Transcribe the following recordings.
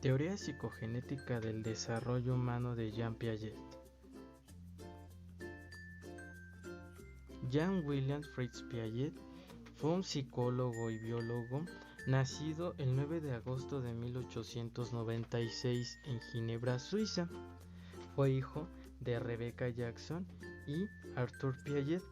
Teoría psicogenética del desarrollo humano de Jean Piaget. Jean William Fritz Piaget fue un psicólogo y biólogo nacido el 9 de agosto de 1896 en Ginebra, Suiza. Fue hijo de Rebecca Jackson y Arthur Piaget,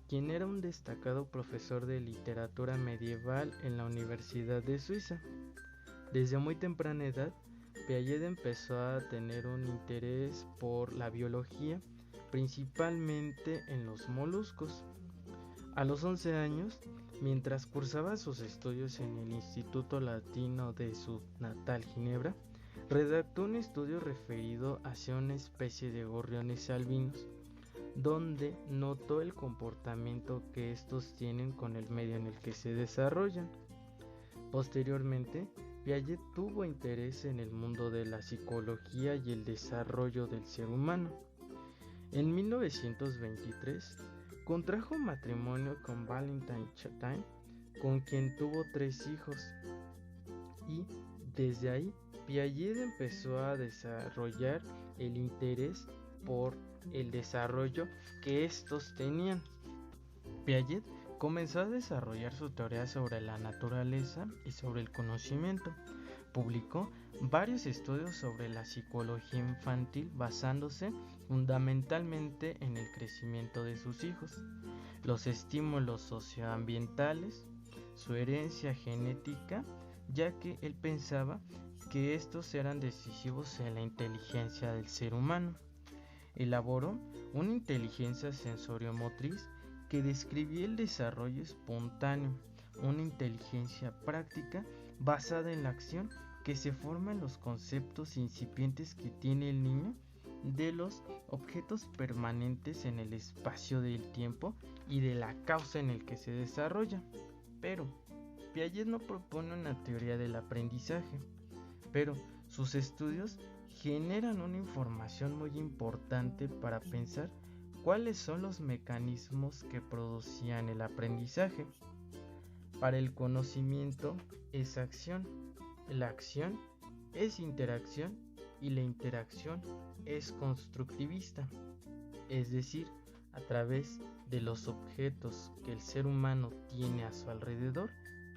quien era un destacado profesor de literatura medieval en la Universidad de Suiza. Desde muy temprana edad, Piaget empezó a tener un interés por la biología, principalmente en los moluscos. A los 11 años, mientras cursaba sus estudios en el Instituto Latino de su natal Ginebra, redactó un estudio referido hacia una especie de gorriones albinos, donde notó el comportamiento que estos tienen con el medio en el que se desarrollan. Posteriormente, Piaget tuvo interés en el mundo de la psicología y el desarrollo del ser humano. En 1923, contrajo matrimonio con Valentine Chatain, con quien tuvo 3 hijos, y desde ahí Piaget empezó a desarrollar el interés por el desarrollo que estos tenían. Piaget comenzó a desarrollar su teoría sobre la naturaleza y sobre el conocimiento. Publicó varios estudios sobre la psicología infantil basándose fundamentalmente en el crecimiento de sus hijos, los estímulos socioambientales, su herencia genética, ya que él pensaba que estos eran decisivos en la inteligencia del ser humano. Elaboró una inteligencia sensoriomotriz que describía el desarrollo espontáneo, una inteligencia práctica basada en la acción que se forma en los conceptos incipientes que tiene el niño de los objetos permanentes en el espacio del tiempo y de la causa en el que se desarrolla. Pero Piaget no propone una teoría del aprendizaje, pero sus estudios generan una información muy importante para pensar cuáles son los mecanismos que producían el aprendizaje. Para el conocimiento es acción, la acción es interacción y la interacción es constructivista, es decir, a través de los objetos que el ser humano tiene a su alrededor,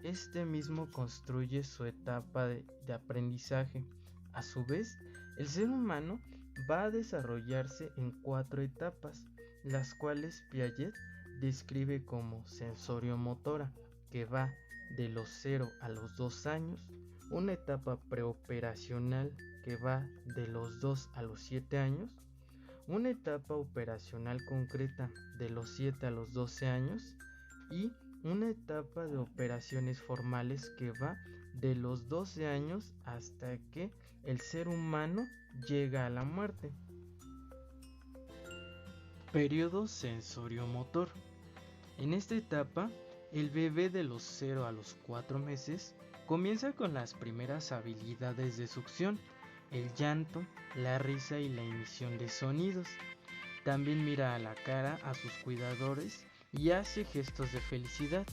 este mismo construye su etapa de aprendizaje. A su vez, el ser humano va a desarrollarse en 4 etapas, las cuales Piaget describe como sensoriomotora, que va de los 0 a los 2 años, una etapa preoperacional que va de los 2 a los 7 años, una etapa operacional concreta de los 7 a los 12 años y una etapa de operaciones formales que va de los 12 años hasta que el ser humano llega a la muerte. Periodo sensoriomotor. En esta etapa, el bebé de los 0 a los 4 meses comienza con las primeras habilidades de succión, el llanto, la risa y la emisión de sonidos. También mira a la cara a sus cuidadores y hace gestos de felicidad.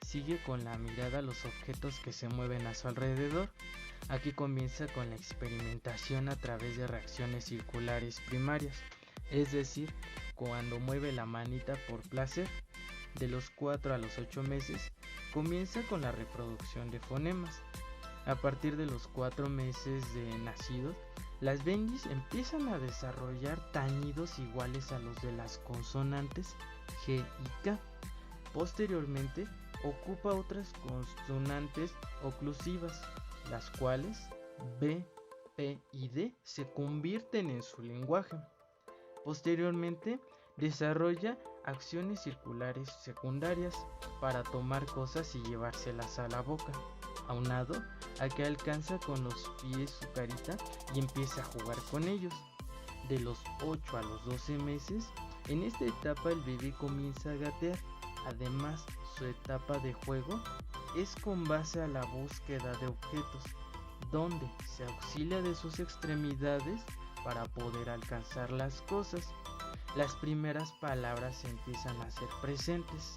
Sigue con la mirada a los objetos que se mueven a su alrededor. Aquí comienza con la experimentación a través de reacciones circulares primarias, es decir, cuando mueve la manita por placer. De los 4 a los 8 meses comienza con la reproducción de fonemas. A partir de los 4 meses de nacidos, las babies empiezan a desarrollar tañidos iguales a los de las consonantes G y K. Posteriormente, ocupa otras consonantes oclusivas, las cuales B, P y D se convierten en su lenguaje. Posteriormente, desarrolla acciones circulares secundarias para tomar cosas y llevárselas a la boca, aunado a que alcanza con los pies su carita y empieza a jugar con ellos. De los 8 a los 12 meses, en esta etapa el bebé comienza a gatear. Además, su etapa de juego es con base a la búsqueda de objetos, donde se auxilia de sus extremidades para poder alcanzar las cosas. Las primeras palabras empiezan a ser presentes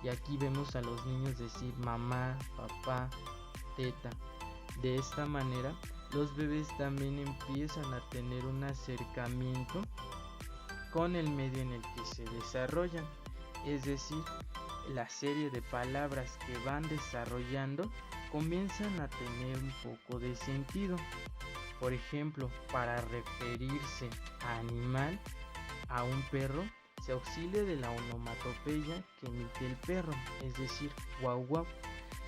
y aquí vemos a los niños decir mamá, papá, teta. De esta manera, los bebés también empiezan a tener un acercamiento con el medio en el que se desarrollan, es decir, la serie de palabras que van desarrollando comienzan a tener un poco de sentido. Por ejemplo, para referirse a animal, a un perro, se auxilia de la onomatopeya que emite el perro, es decir, guau guau.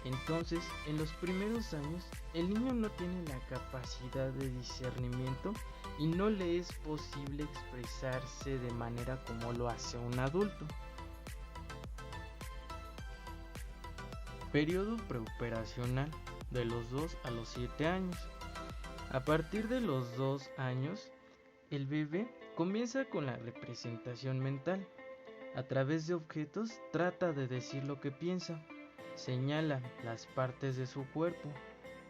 Entonces, en los primeros años, el niño no tiene la capacidad de discernimiento y no le es posible expresarse de manera como lo hace un adulto. Periodo preoperacional, de los 2 a los 7 años. A partir de los 2 años, el bebé comienza con la representación mental. A través de objetos trata de decir lo que piensa, señala las partes de su cuerpo,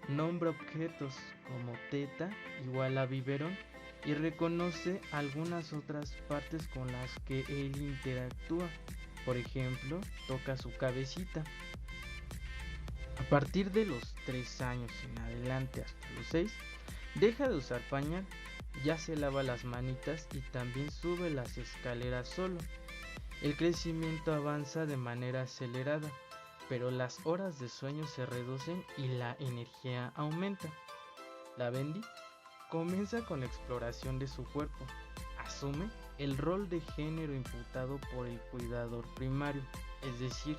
nombra objetos como teta igual a biberón y reconoce algunas otras partes con las que él interactúa. Por ejemplo, toca su cabecita. A partir de los 3 años en adelante hasta los 6, deja de usar pañal, ya se lava las manitas y también sube las escaleras solo. El crecimiento avanza de manera acelerada, pero las horas de sueño se reducen y la energía aumenta. La Bendy comienza con la exploración de su cuerpo, asume el rol de género imputado por el cuidador primario, es decir,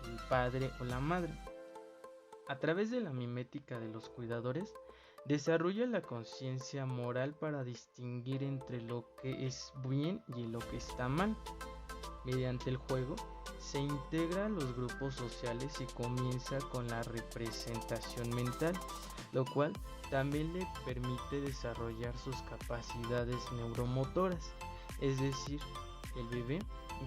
el padre o la madre. A través de la mimética de los cuidadores, desarrolla la conciencia moral para distinguir entre lo que es bien y lo que está mal. Mediante el juego, se integra a los grupos sociales y comienza con la representación mental, lo cual también le permite desarrollar sus capacidades neuromotoras, es decir, el bebé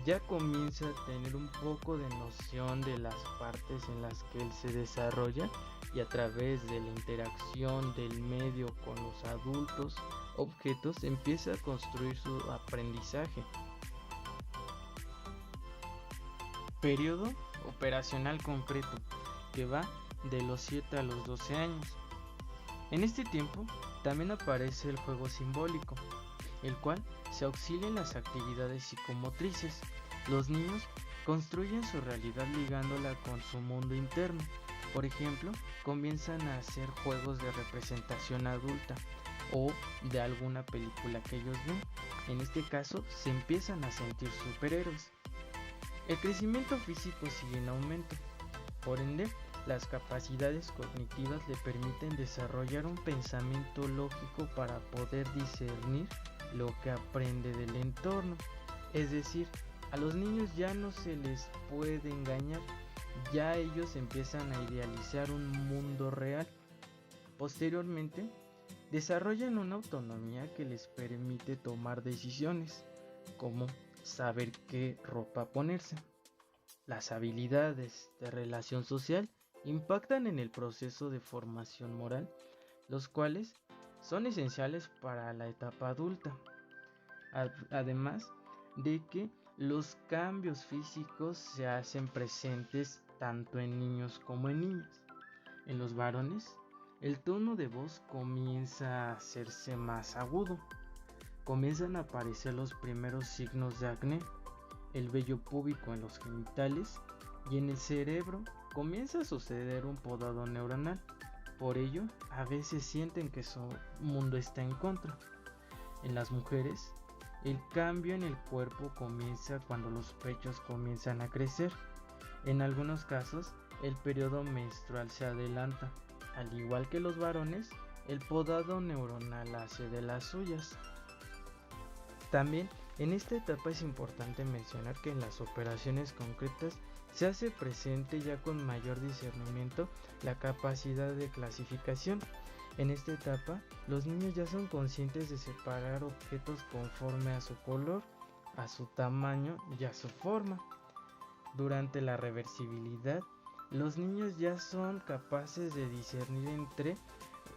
ya comienza a tener un poco de noción de las partes en las que él se desarrolla y a través de la interacción del medio con los adultos, objetos, empieza a construir su aprendizaje. Periodo operacional concreto, que va de los 7 a los 12 años. En este tiempo también aparece el juego simbólico, el cual se auxilia en las actividades psicomotrices. Los niños construyen su realidad ligándola con su mundo interno. Por ejemplo, comienzan a hacer juegos de representación adulta o de alguna película que ellos ven. En este caso, se empiezan a sentir superhéroes. El crecimiento físico sigue en aumento. Por ende, las capacidades cognitivas le permiten desarrollar un pensamiento lógico para poder discernir lo que aprende del entorno. Es decir, a los niños ya no se les puede engañar, ya ellos empiezan a idealizar un mundo real. Posteriormente, desarrollan una autonomía que les permite tomar decisiones, como saber qué ropa ponerse. Las habilidades de relación social impactan en el proceso de formación moral, los cuales son esenciales para la etapa adulta. Además de que los cambios físicos se hacen presentes tanto en niños como en niñas. En los varones, el tono de voz comienza a hacerse más agudo. Comienzan a aparecer los primeros signos de acné, el vello púbico en los genitales y en el cerebro comienza a suceder un podado neuronal. Por ello, a veces sienten que su mundo está en contra. En las mujeres, el cambio en el cuerpo comienza cuando los pechos comienzan a crecer. En algunos casos, el periodo menstrual se adelanta. Al igual que los varones, el podado neuronal hace de las suyas. También en esta etapa es importante mencionar que en las operaciones concretas se hace presente ya con mayor discernimiento la capacidad de clasificación. En esta etapa, los niños ya son conscientes de separar objetos conforme a su color, a su tamaño y a su forma. Durante la reversibilidad, los niños ya son capaces de discernir entre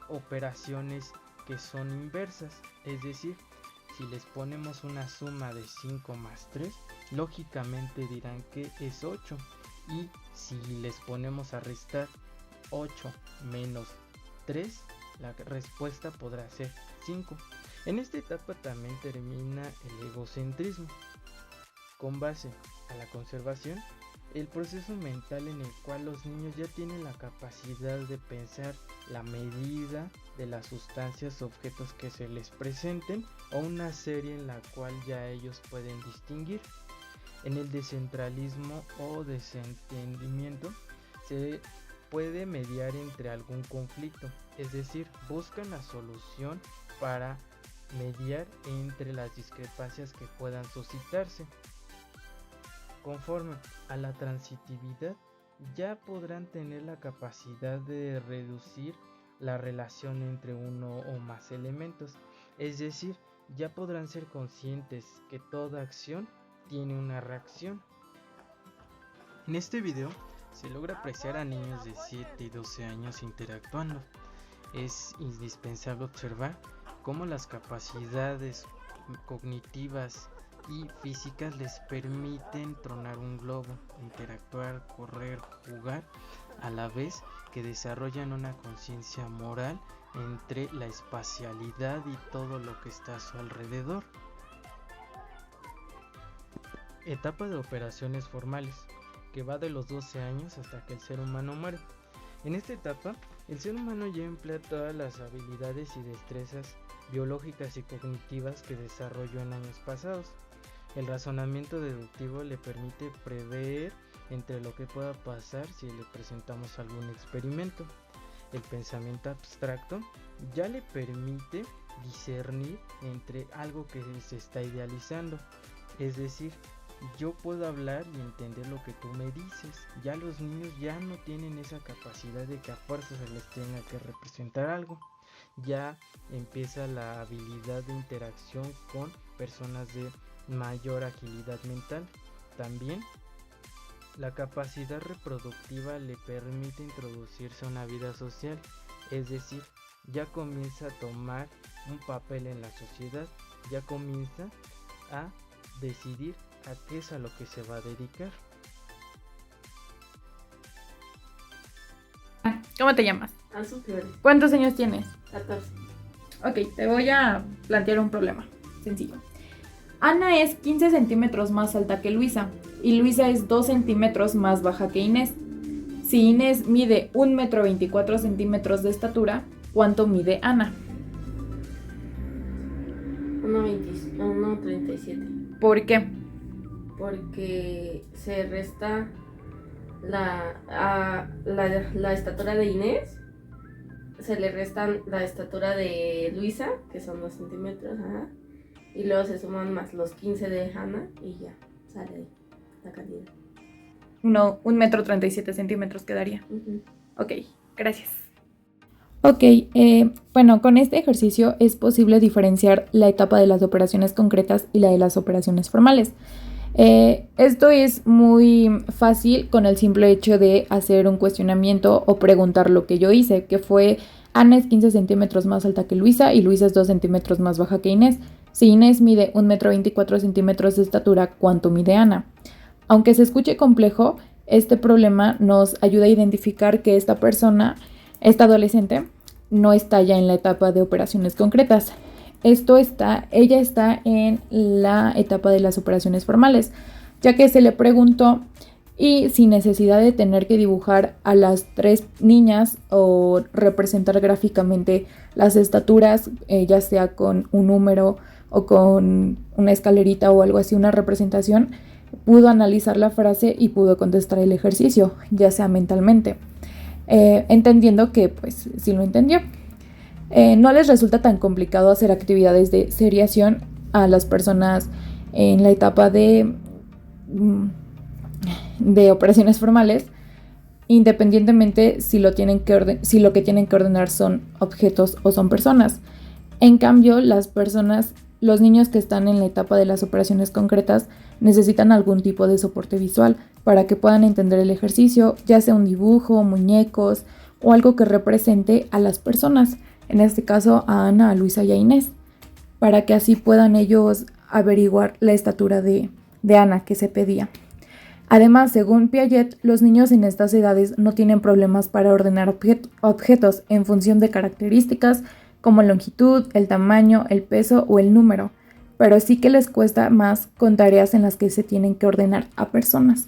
operaciones que son inversas, es decir, si les ponemos una suma de 5 más 3, lógicamente dirán que es 8, y si les ponemos a restar 8 menos 3, la respuesta podrá ser 5. En esta etapa también termina el egocentrismo. Con base a la conservación, el proceso mental en el cual los niños ya tienen la capacidad de pensar la medida de las sustancias o objetos que se les presenten, o una serie en la cual ya ellos pueden distinguir. En el descentralismo o desentendimiento se puede mediar entre algún conflicto, es decir, buscan la solución para mediar entre las discrepancias que puedan suscitarse. Conforme a la transitividad, ya podrán tener la capacidad de reducir la relación entre uno o más elementos, es decir, ya podrán ser conscientes que toda acción tiene una reacción. En este video se logra apreciar a niños de 7 y 12 años interactuando. Es indispensable observar cómo las capacidades cognitivas y físicas les permiten tronar un globo, interactuar, correr, jugar, a la vez que desarrollan una conciencia moral entre la espacialidad y todo lo que está a su alrededor. Etapa de operaciones formales, que va de los 12 años hasta que el ser humano muere. En esta etapa, el ser humano ya emplea todas las habilidades y destrezas biológicas y cognitivas que desarrolló en años pasados. El razonamiento deductivo le permite prever entre lo que pueda pasar si le presentamos algún experimento. El pensamiento abstracto ya le permite discernir entre algo que se está idealizando, es decir, yo puedo hablar y entender lo que tú me dices. Ya los niños ya no tienen esa capacidad de que a fuerza se les tenga que representar algo. Ya empieza la habilidad de interacción con personas de mayor agilidad mental. También la capacidad reproductiva le permite introducirse a una vida social, es decir, ya comienza a tomar un papel en la sociedad, ya comienza a decidir a qué es a lo que se va a dedicar. ¿Cómo te llamas? Azúcar. ¿Cuántos años tienes? 14. Ok, te voy a plantear un problema sencillo. Ana es 15 centímetros más alta que Luisa y Luisa es 2 centímetros más baja que Inés. Si Inés mide 1,24 centímetros de estatura, ¿cuánto mide Ana? 1,37. ¿Por qué? Porque se resta la estatura de Inés, se le restan la estatura de Luisa, que son 2 centímetros, y luego se suman más los 15 de Hannah y ya sale ahí la cantidad. No, 1,37 centímetros quedaría. Uh-huh. Ok, gracias. Ok, bueno, con este ejercicio es posible diferenciar la etapa de las operaciones concretas y la de las operaciones formales. Esto es muy fácil con el simple hecho de hacer un cuestionamiento o preguntar lo que yo hice, que fue: Ana es 15 centímetros más alta que Luisa y Luisa es 2 centímetros más baja que Inés. Si Inés mide 1,24 centímetros de estatura, ¿cuánto mide Ana? Aunque se escuche complejo, este problema nos ayuda a identificar que esta persona, esta adolescente, no está ya en la etapa de operaciones concretas. Ella está en la etapa de las operaciones formales, ya que se le preguntó y sin necesidad de tener que dibujar a las 3 niñas o representar gráficamente las estaturas, ya sea con un número o con una escalerita o algo así, una representación, pudo analizar la frase y pudo contestar el ejercicio, ya sea mentalmente, entendiendo que pues sí lo entendió. No les resulta tan complicado hacer actividades de seriación a las personas en la etapa de operaciones formales, independientemente si lo que tienen que ordenar son objetos o son personas. En cambio, los niños que están en la etapa de las operaciones concretas necesitan algún tipo de soporte visual para que puedan entender el ejercicio, ya sea un dibujo, muñecos o algo que represente a las personas. En este caso a Ana, a Luisa y a Inés, para que así puedan ellos averiguar la estatura de Ana que se pedía. Además, según Piaget, los niños en estas edades no tienen problemas para ordenar objetos en función de características como longitud, el tamaño, el peso o el número, pero sí que les cuesta más con tareas en las que se tienen que ordenar a personas.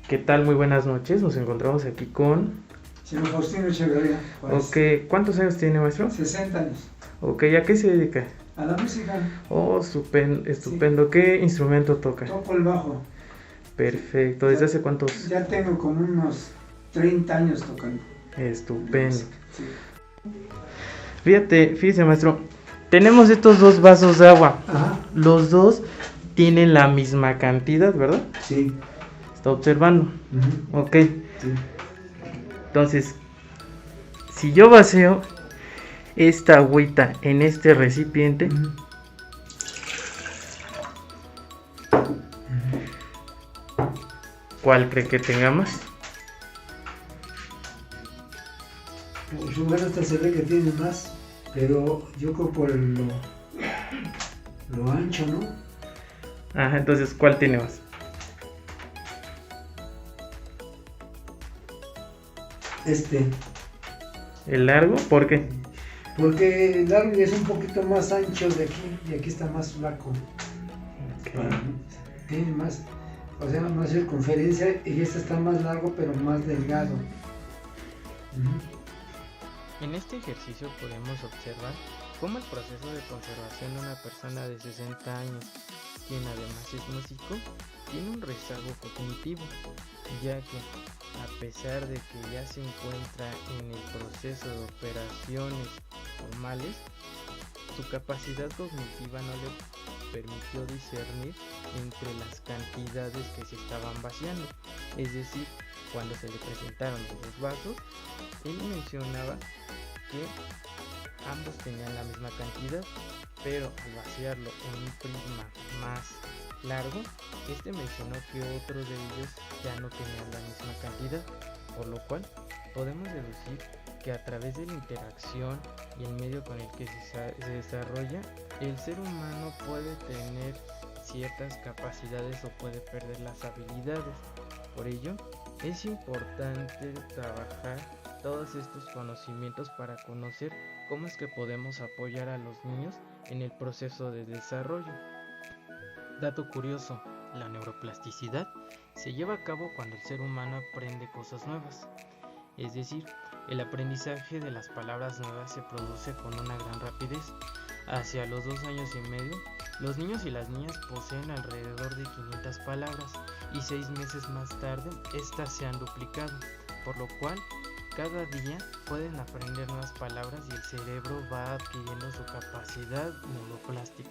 ¿Qué tal? Muy buenas noches. Nos encontramos aquí con... Señor Faustino Echeverría. Ok, ¿cuántos años tiene, maestro? 60 años. Ok, ¿a qué se dedica? A la música. Oh, estupendo. Sí. ¿Qué instrumento toca? Toco el bajo. Perfecto. ¿Desde hace cuántos? Ya tengo como unos 30 años tocando. Estupendo. Sí. Fíjese, maestro. Tenemos estos dos vasos de agua. Ajá. Los dos tienen la misma cantidad, ¿verdad? Sí. Está observando. Uh-huh. Ok. Sí. Entonces, si yo vacío esta agüita en este recipiente, Uh-huh. ¿cuál cree que tenga más? Pues bueno, hasta se ve que tiene más, pero yo creo por lo ancho, ¿no? Ajá, entonces, ¿cuál tiene más? ¿El largo? ¿Por qué? Porque el largo es un poquito más ancho de aquí y aquí está más flaco. Okay. Tiene más, o sea, más circunferencia y este está más largo pero más delgado. En este ejercicio podemos observar cómo el proceso de conservación de una persona de 60 años, quien además es músico, tiene un rezago cognitivo, ya que a pesar de que ya se encuentra en el proceso de operaciones formales, su capacidad cognitiva no le permitió discernir entre las cantidades que se estaban vaciando. Es decir, cuando se le presentaron los dos vasos, él mencionaba que ambos tenían la misma cantidad, pero al vaciarlo en un prisma más largo, este mencionó que otros de ellos ya no tenían la misma cantidad, por lo cual podemos deducir que a través de la interacción y el medio con el que se desarrolla, el ser humano puede tener ciertas capacidades o puede perder las habilidades. Por ello, es importante trabajar todos estos conocimientos para conocer cómo es que podemos apoyar a los niños en el proceso de desarrollo. Dato curioso, la neuroplasticidad se lleva a cabo cuando el ser humano aprende cosas nuevas. Es decir, el aprendizaje de las palabras nuevas se produce con una gran rapidez. Hacia los 2 años y medio, los niños y las niñas poseen alrededor de 500 palabras y 6 meses más tarde, estas se han duplicado, por lo cual cada día pueden aprender nuevas palabras y el cerebro va adquiriendo su capacidad neuroplástica.